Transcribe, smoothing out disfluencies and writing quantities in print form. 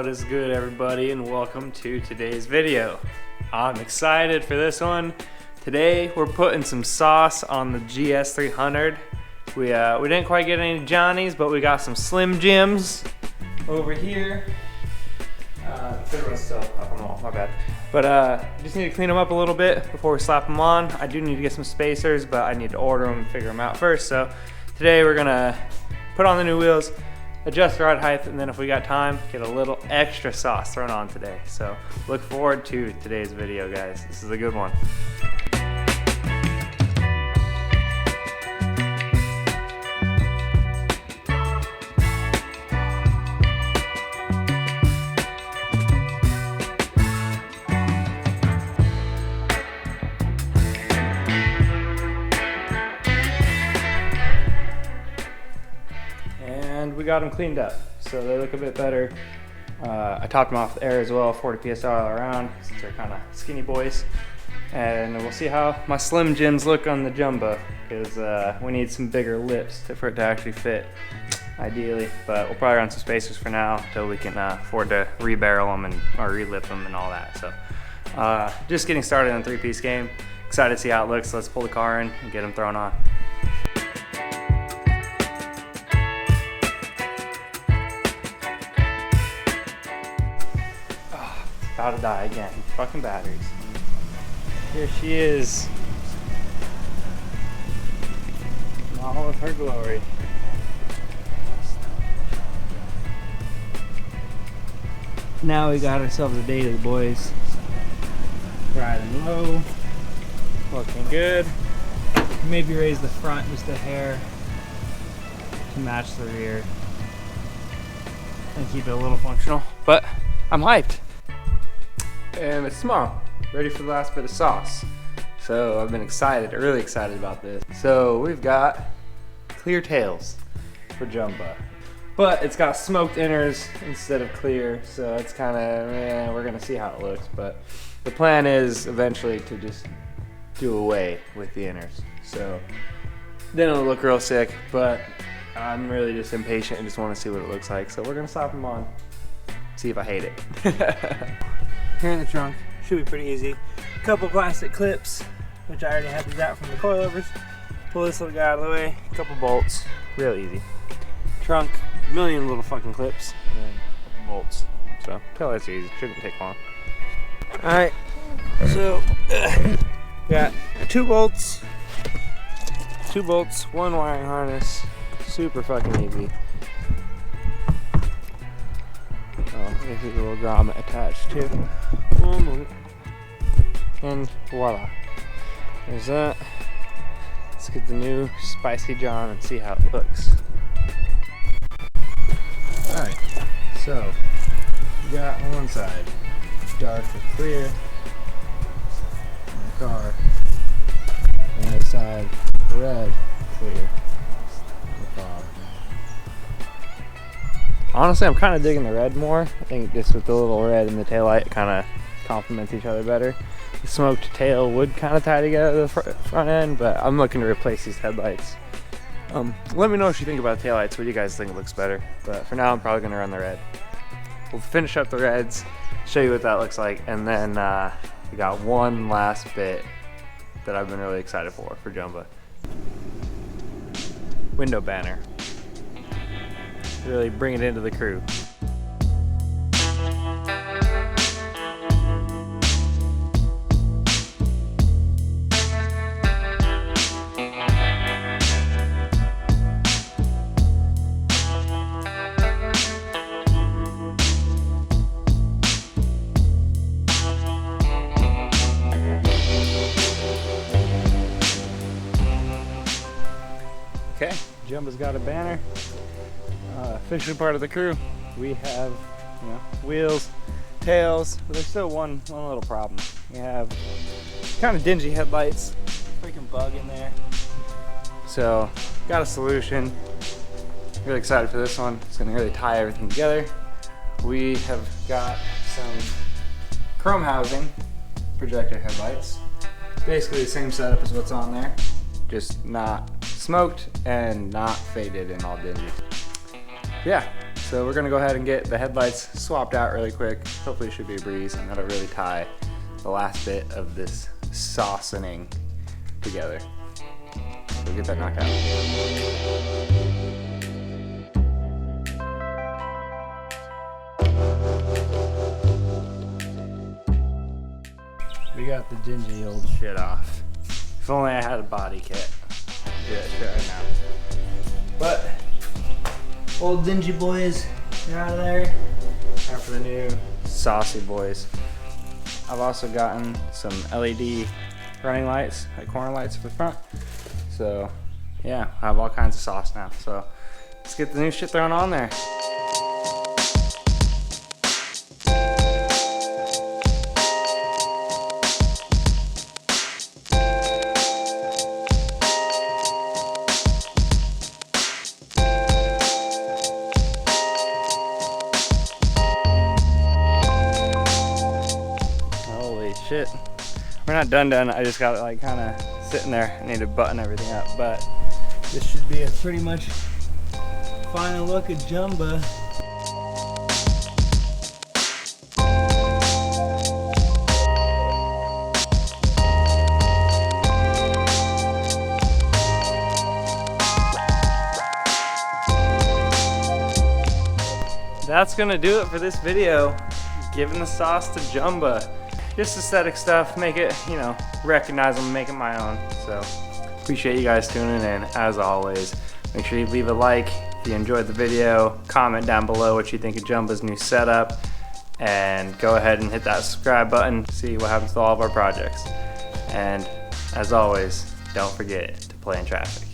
What is good, everybody, and welcome to today's video. I'm excited for this one. Today we're putting some sauce on the GS300. We didn't quite get any Johnnies, but we got some Slim Jims over here. Third one's still up on the wall, my bad. But just need to clean them up a little bit before we slap them on. I do need to get some spacers, but I need to order them and figure them out first. So today we're gonna put on the new wheels, adjust the rod height, and then if we got time, get a little extra sauce thrown on today. So look forward to today's video, guys. This is a good one. And we got them cleaned up, so they look a bit better. I topped them off with air as well, 40 PSI all around, since they're kind of skinny boys. And we'll see how my Slim Jims look on the Jumba, because we need some bigger lips for it to actually fit, ideally. But we'll probably run some spacers for now until we can afford to rebarrel them or relip them and all that. So just getting started on a 3-piece game. Excited to see how it looks. Let's pull the car in and get them thrown on. About to die again. Fucking batteries. Here she is. In all of her glory. Now we got ourselves a day to the boys. Riding low. Looking good. Maybe raise the front just a hair to match the rear. And keep it a little functional. But I'm hyped. And it's tomorrow, ready for the last bit of sauce. So I've been excited, really excited about this. So we've got clear tails for Jumba, but it's got smoked inners instead of clear. So it's kind of, we're gonna see how it looks. But the plan is eventually to just do away with the inners. So then it'll look real sick, but I'm really just impatient and just wanna see what it looks like. So we're gonna slap them on, see if I hate it. Here in the trunk, should be pretty easy. A couple plastic clips, which I already had these out from the coilovers. Pull this little guy out of the way, a couple bolts, real easy. Trunk, a million little fucking clips, and then a couple bolts. So, that's easy, shouldn't take long. Alright, so, got two bolts, one wiring harness, super fucking easy. This is a little grommet attached too. And voila. There's that. Let's get the new Spicy John and see how it looks. Alright, so we got on one side dark with clear in the car. On the other side red, clear in the car. Honestly, I'm kind of digging the red more. I think just with the little red and the taillight, it kind of complements each other better. The smoked tail would kind of tie together the front end, but I'm looking to replace these headlights. Let me know what you think about the taillights. What do you guys think looks better? But for now, I'm probably going to run the red. We'll finish up the reds, show you what that looks like, and then we got one last bit that I've been really excited for Jumba. Window banner. Really bring it into the crew. Okay, Jumba's got a banner. Officially part of the crew. We have, wheels, tails, but there's still one little problem. We have kind of dingy headlights, freaking bug in there. So, got a solution. Really excited for this one. It's gonna really tie everything together. We have got some chrome housing projector headlights. Basically the same setup as what's on there, just not smoked and not faded and all dingy. Yeah, So we're gonna go ahead and get the headlights swapped out really quick. Hopefully it should be a breeze, and that'll really tie the last bit of this saucening together. We'll get that knocked out. We got the dingy old shit off. If only I had a body kit. I'd do that shit right now. But old dingy boys are out of there. Time for the new saucy boys. I've also gotten some LED running lights, like corner lights for the front. So yeah, I have all kinds of sauce now. So let's get the new shit thrown on there. Shit. We're not done. I just got it like kind of sitting there. I need to button everything up, but this should be a pretty much final look at Jumba. That's gonna do it for this video. Giving the sauce to Jumba. Just aesthetic stuff, make it, you know, recognizable, make it my own. So, appreciate you guys tuning in, as always. Make sure you leave a like if you enjoyed the video, comment down below what you think of Jumba's new setup, and go ahead and hit that subscribe button to see what happens to all of our projects. And, as always, don't forget to play in traffic.